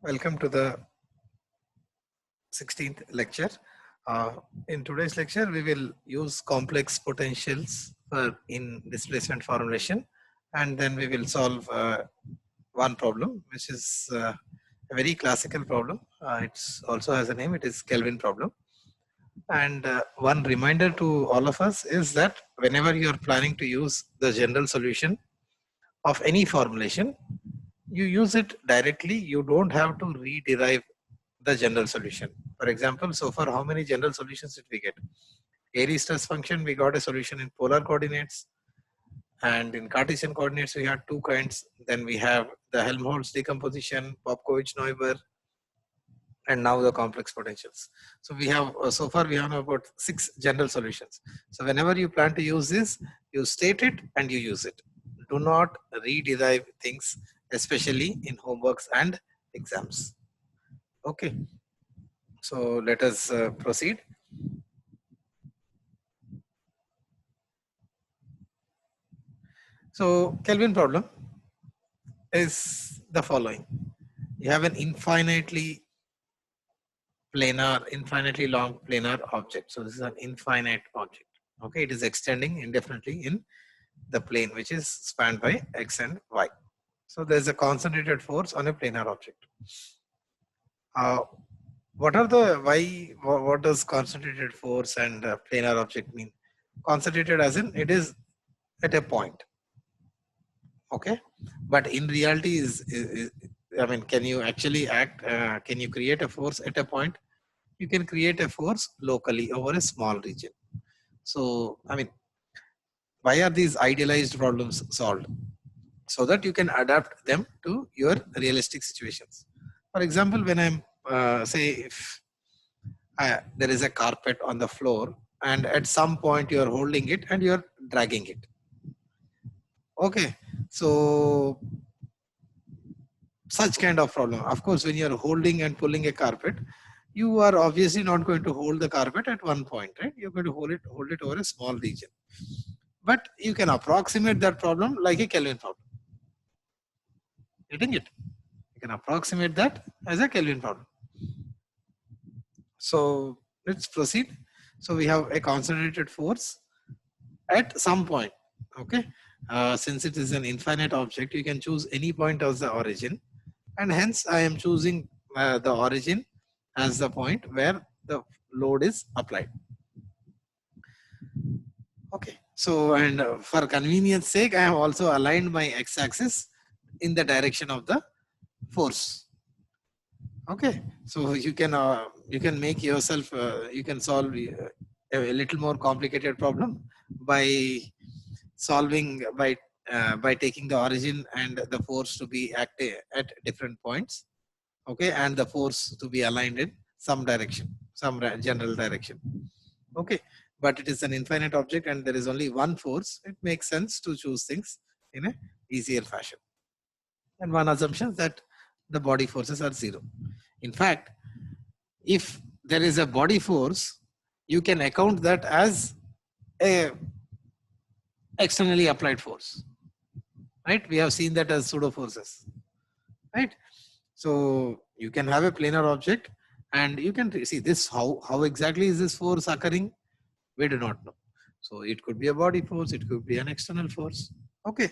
Welcome to the 16th lecture. In today's lecture, we will use complex potentials in displacement formulation, and then we will solve one problem, which is a very classical problem. It's also has a name. It is Kelvin problem. And one reminder to all of us is that whenever you are planning to use the general solution of any formulation, you use it directly. You don't have to rederive the general solution. For example, so far, how many general solutions did we get? Airy stress function, we got a solution in polar coordinates, and in Cartesian coordinates, we had two kinds. Then we have the Helmholtz decomposition, Popkovich-Neuber, and now the complex potentials. So we have, so far we have about 6 general solutions. So whenever you plan to use this, you state it and you use it. Do not rederive things, especially in homeworks and exams. Okay. So let us proceed. So Kelvin problem is the following. You have an infinitely long planar object. So this is an infinite object. Okay, it is extending indefinitely in the plane, which is spanned by x and y. So there's a concentrated force on a planar object. What are the why? What does concentrated force and planar object mean? Concentrated as in it is at a point. Okay, but in reality is I mean, can you actually act? Can you create a force at a point? You can create a force locally over a small region. So I mean, why are these idealized problems solved? So that you can adapt them to your realistic situations. For example, when I'm say if there is a carpet on the floor and at some point you are holding it and you are dragging it. Okay, so such kind of problem. Of course, when you are holding and pulling a carpet, you are obviously not going to hold the carpet at one point, right? You're going to hold it over a small region. But you can approximate that problem like a Kelvin problem. Getting it? You can approximate that as a Kelvin problem. So let's proceed. So we have a concentrated force at some point. Okay. Since it is an infinite object, you can choose any point as the origin. And hence I am choosing the origin as the point where the load is applied. Okay. So, and for convenience sake, I have also aligned my x-axis in the direction of the force. Okay. So you can make yourself, you can solve a little more complicated problem by solving by taking the origin and the force to be active at different points. Okay, and the force to be aligned in some direction, some general direction. Okay, but it is an infinite object and there is only one force. It makes sense to choose things in a easier fashion. And one assumption is that the body forces are zero. In fact, if there is a body force, you can account that as a externally applied force, right? We have seen that as pseudo forces, right? So you can have a planar object and you can see this, how exactly is this force occurring? We do not know. So it could be a body force, it could be an external force. Okay.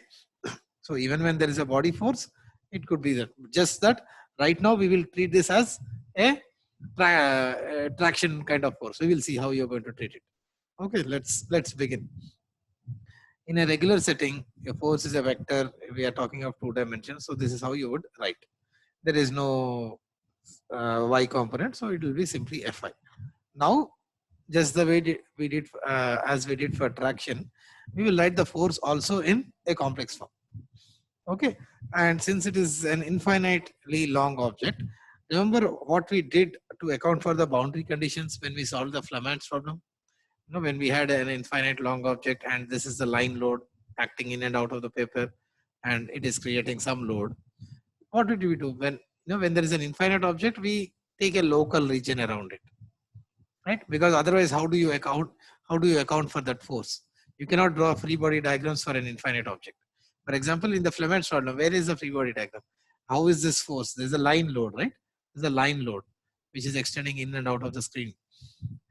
So even when there is a body force, it could be that. Just that right now we will treat this as a traction kind of force. We will see how you're going to treat it. Okay, let's begin. In a regular setting, a force is a vector. We are talking of 2 dimensions. So this is how you would write. There is no y component, so it will be simply Fi. Now, just the way we did as we did for traction, we will write the force also in a complex form. Okay, and since it is an infinitely long object, remember what we did to account for the boundary conditions when we solved the Flaman's problem. You know, when we had an infinite long object and this is the line load acting in and out of the paper, and it is creating some load. What did we do when when there is an infinite object? We take a local region around it, right? Because otherwise, how do you account for that force? You cannot draw free body diagrams for an infinite object. For example, in the Flaman's problem, where is the free body diagram? How is this force? There's a line load, right? There's a line load which is extending in and out of the screen.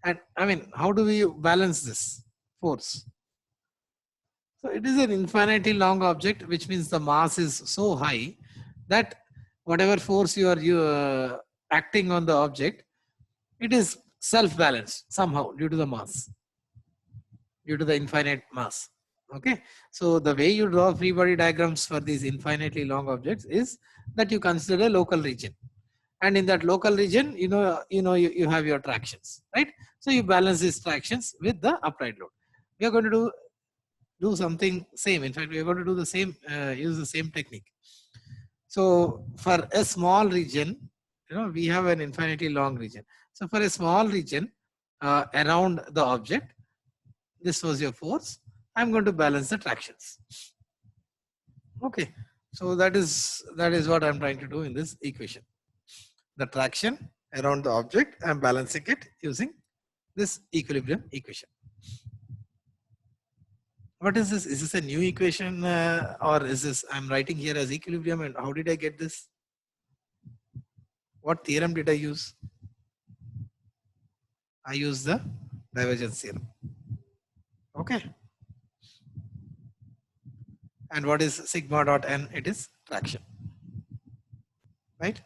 And I mean, how do we balance this force? So it is an infinitely long object, which means the mass is so high that whatever force you are acting on the object, it is self-balanced somehow due to the mass, due to the infinite mass. Okay, so the way you draw free body diagrams for these infinitely long objects is that you consider a local region, and in that local region, you have your tractions, right? So you balance these tractions with the upright load. We are going to do something same. In fact, we are going to do the same, use the same technique. So for a small region, we have an infinitely long region. So for a small region around the object, this was your force. I'm going to balance the tractions. Okay, so that is what I'm trying to do in this equation. The traction around the object, I'm balancing it using this equilibrium equation. What is this? Is this a new equation or is this I'm writing here as equilibrium? And how did I get this? What theorem did I use? I used the divergence theorem. Okay. And what is sigma dot n? It is traction. Right?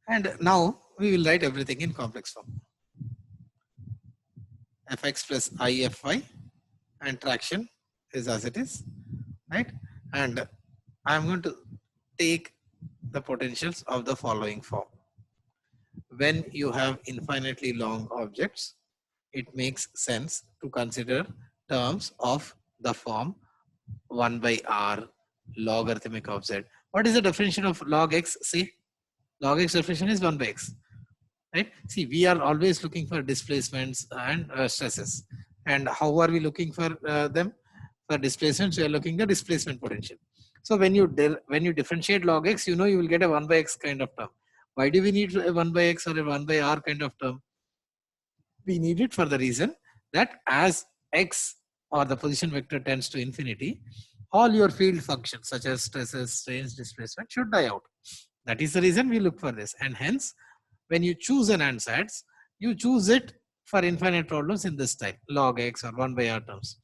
And now we will write everything in complex form. Fx plus ify, and traction is as it is, right? And I'm going to take the potentials of the following form. When you have infinitely long objects, it makes sense to consider terms of the form 1 by r logarithmic of z. What is the definition of log x? See, log x definition is 1 by x. Right? See, we are always looking for displacements and stresses. And how are we looking for them? For displacements, we are looking the displacement potential. So when you differentiate log x, you will get a 1 by x kind of term. Why do we need a 1 by x or a 1 by r kind of term? We need it for the reason that as x or the position vector tends to infinity, all your field functions such as stresses, strains, displacement should die out. That is the reason we look for this. And hence, when you choose an ansatz, you choose it for infinite problems in this type, log x or 1 by r terms.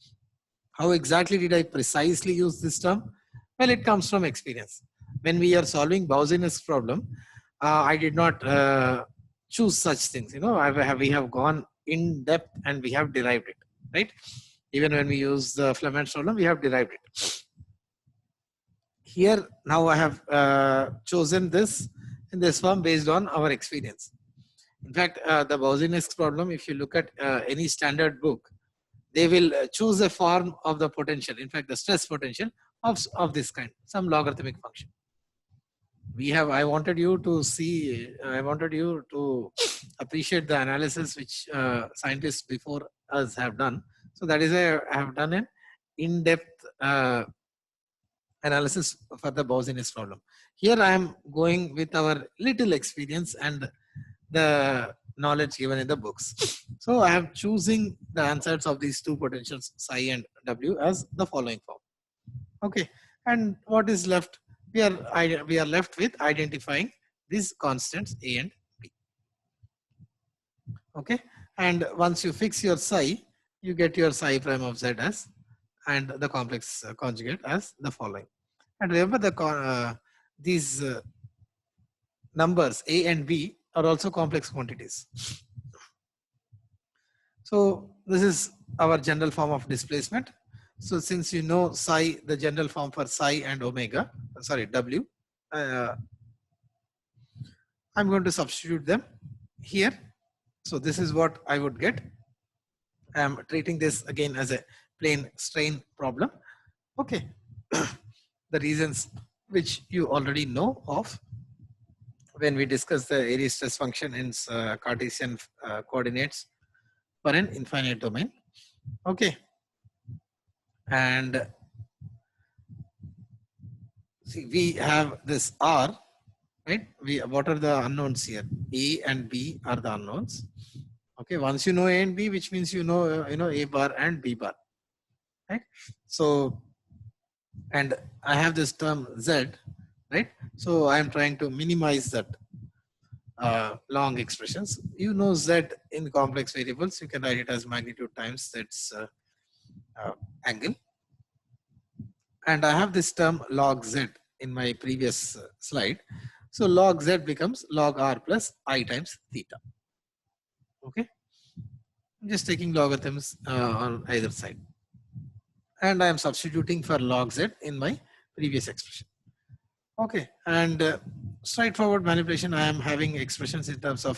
How exactly did I precisely use this term? Well, it comes from experience. When we are solving Boussinesq's problem, I did not choose such things. We have gone in depth and we have derived it, right? Even when we use the Fleming's problem, we have derived it. Here, now I have chosen this in this form based on our experience. In fact, the Boussinesq's problem, if you look at any standard book, they will choose a form of the potential, in fact, the stress potential of this kind, some logarithmic function. I wanted you to see, I wanted you to appreciate the analysis which scientists before us have done. So that is why I have done an in-depth analysis for the Boussinesq problem. Here I am going with our little experience and the knowledge given in the books. So I am choosing the answers of these two potentials, psi and w, as the following form. Okay, and what is left? We are left with identifying these constants a and b. Okay, and once you fix your psi, you get your psi prime of z as, and the complex conjugate as the following. And remember these numbers a and b are also complex quantities. So this is our general form of displacement. So since you know psi, the general form for psi and omega, sorry, w, I'm going to substitute them here. So this is what I would get. I'm treating this again as a plain strain problem. Okay. The reasons which you already know of when we discuss the area stress function in Cartesian coordinates for an infinite domain. Okay. And see, we have this R, right? What are the unknowns here? A and B are the unknowns. Okay. Once you know A and B, which means you know A bar and B bar, right? So, and I have this term Z, right? So I am trying to minimize that long expressions. You know Z in complex variables, you can write it as magnitude times Z's angle. And I have this term log Z in my previous slide. So log Z becomes log R plus I times theta. Okay. I'm just taking logarithms on either side. And I am substituting for log Z in my previous expression. Okay. And straightforward manipulation, I am having expressions in terms of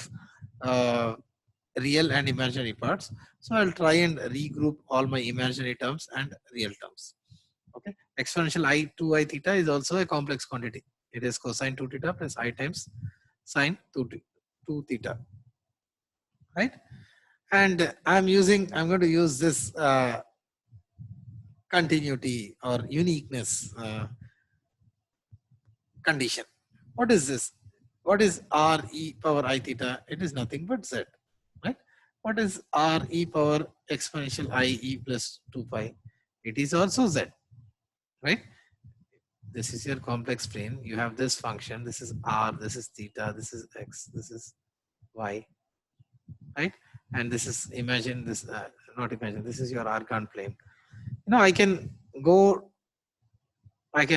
real and imaginary parts. So I'll try and regroup all my imaginary terms and real terms. Okay. Exponential I 2I theta is also a complex quantity. It is cosine 2 theta plus I times sine 2 theta. Right. And I'm going to use this continuity or uniqueness condition. What is this? What is R e power I theta? It is nothing but Z, right? What is R e power exponential I e plus 2 pi? It is also Z, right? This is your complex plane. You have this function. This is R, this is theta, this is X, this is Y, right? And this is, imagine this, not imagine, this is your arcon plane. You know, I can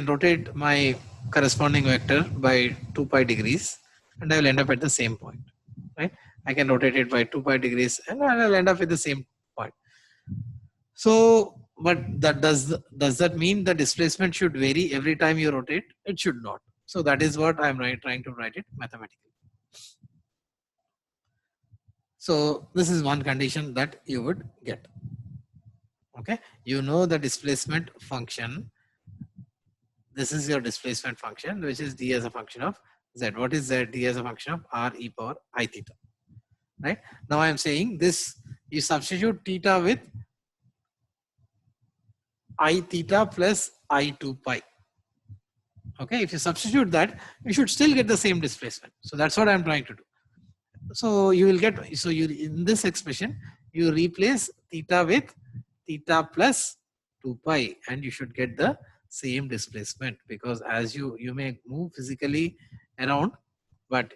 rotate my corresponding vector by 2 pi degrees and I will end up at the same point, right? I can rotate it by 2 pi degrees and I will end up at the same point. So, but that does that mean the displacement should vary every time you rotate? It should not. So that is what I'm trying to write it mathematically. So this is one condition that you would get. Okay, you know the displacement function. This is your displacement function, which is d as a function of z. What is z? D as a function of r e power I theta. Right now, I am saying this. You substitute theta with I theta plus I 2 pi. Okay, if you substitute that, you should still get the same displacement. So that's what I'm trying to do. So you will get, so you, in this expression, you replace theta with theta plus 2 pi and you should get the same displacement, because as you may move physically around, but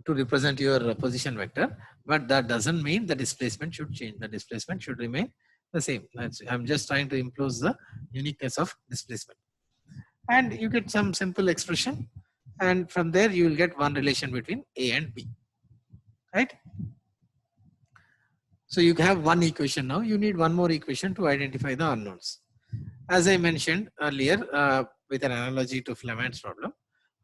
to represent your position vector, but that doesn't mean the displacement should change. The displacement should remain the same. I'm just trying to impose the uniqueness of displacement. And you get some simple expression, and from there you will get one relation between A and B, right? So you have one equation now. You need one more equation to identify the unknowns. As I mentioned earlier, with an analogy to Flaman's problem,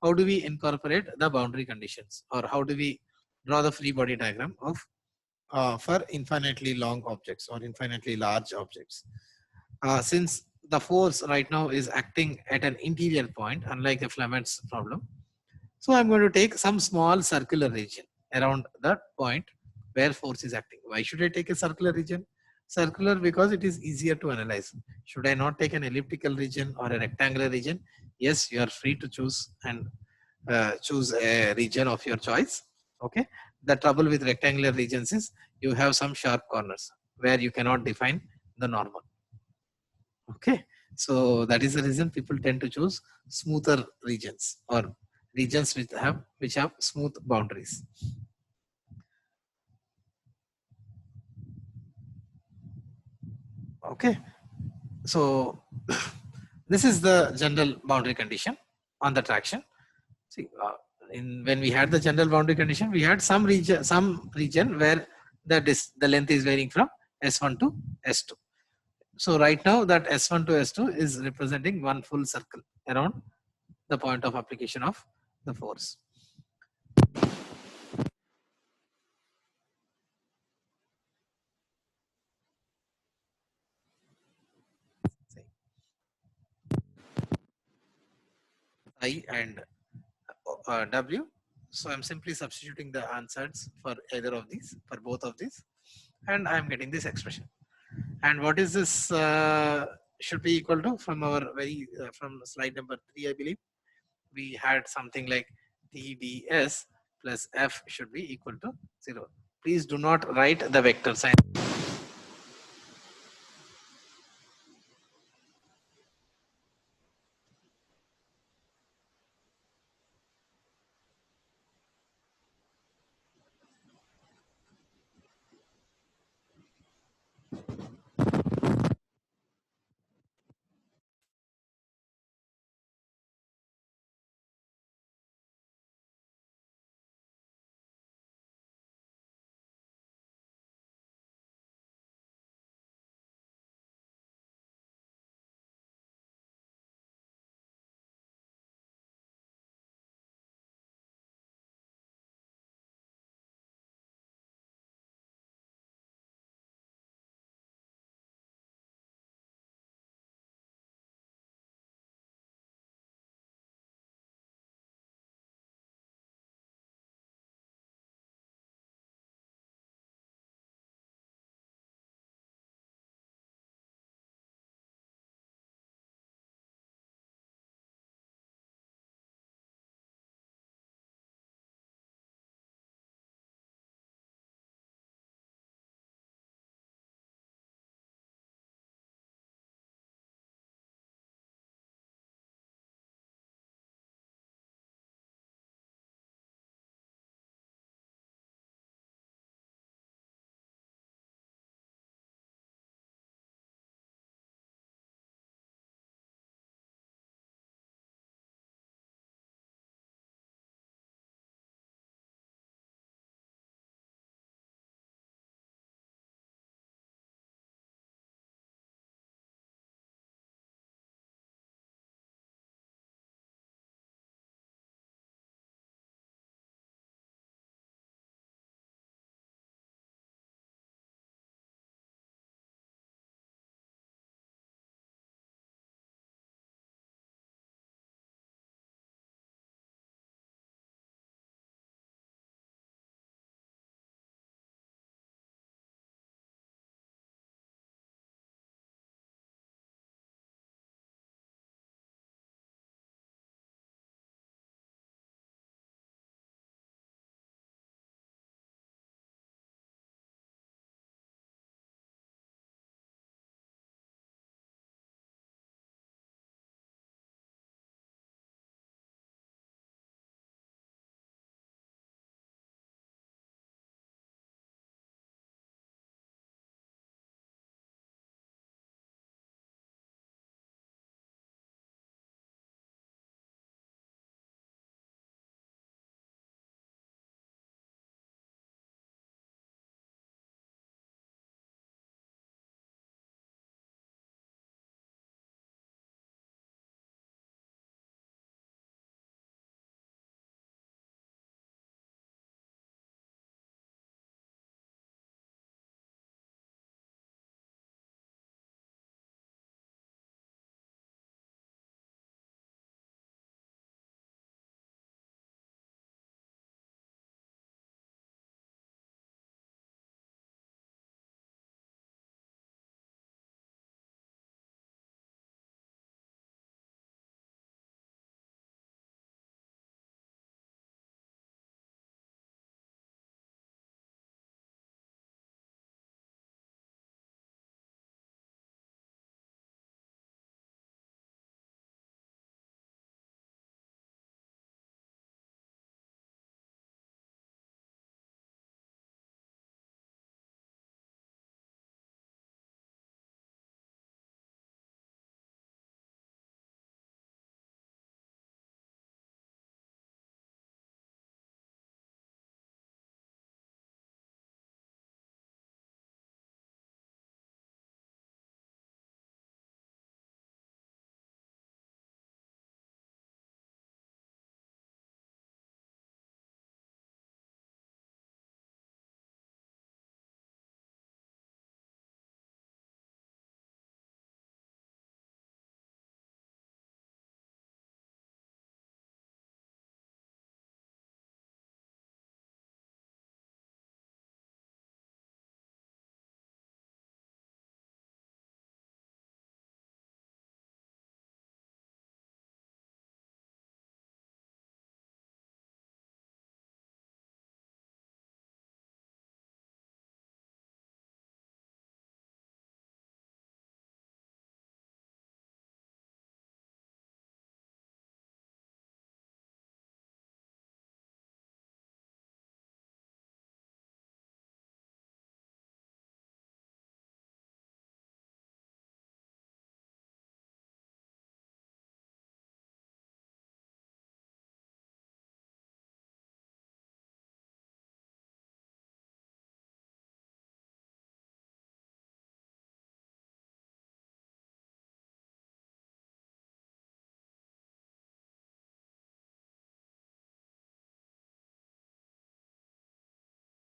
how do we incorporate the boundary conditions, or how do we draw the free body diagram of for infinitely long objects or infinitely large objects? Since the force right now is acting at an interior point, unlike the Flaman's problem, so I'm going to take some small circular region around that point where force is acting. Why should I take a circular region? Circular because it is easier to analyze. Should I not take an elliptical region or a rectangular region? Yes, you are free to choose and choose a region of your choice. Okay. The trouble with rectangular regions is you have some sharp corners where you cannot define the normal. Okay. So that is the reason people tend to choose smoother regions or regions which have smooth boundaries. Okay, so this is the general boundary condition on the traction. See, when we had the general boundary condition, we had some region where the length is varying from S1 to S2. So right now that S1 to S2 is representing one full circle around the point of application of the force. I and W. So I'm simply substituting the answers for either of these, for both of these, and I'm getting this expression. And what is this should be equal to from our from slide number 3, I believe. We had something like TDS plus F should be equal to 0. Please do not write the vector sign.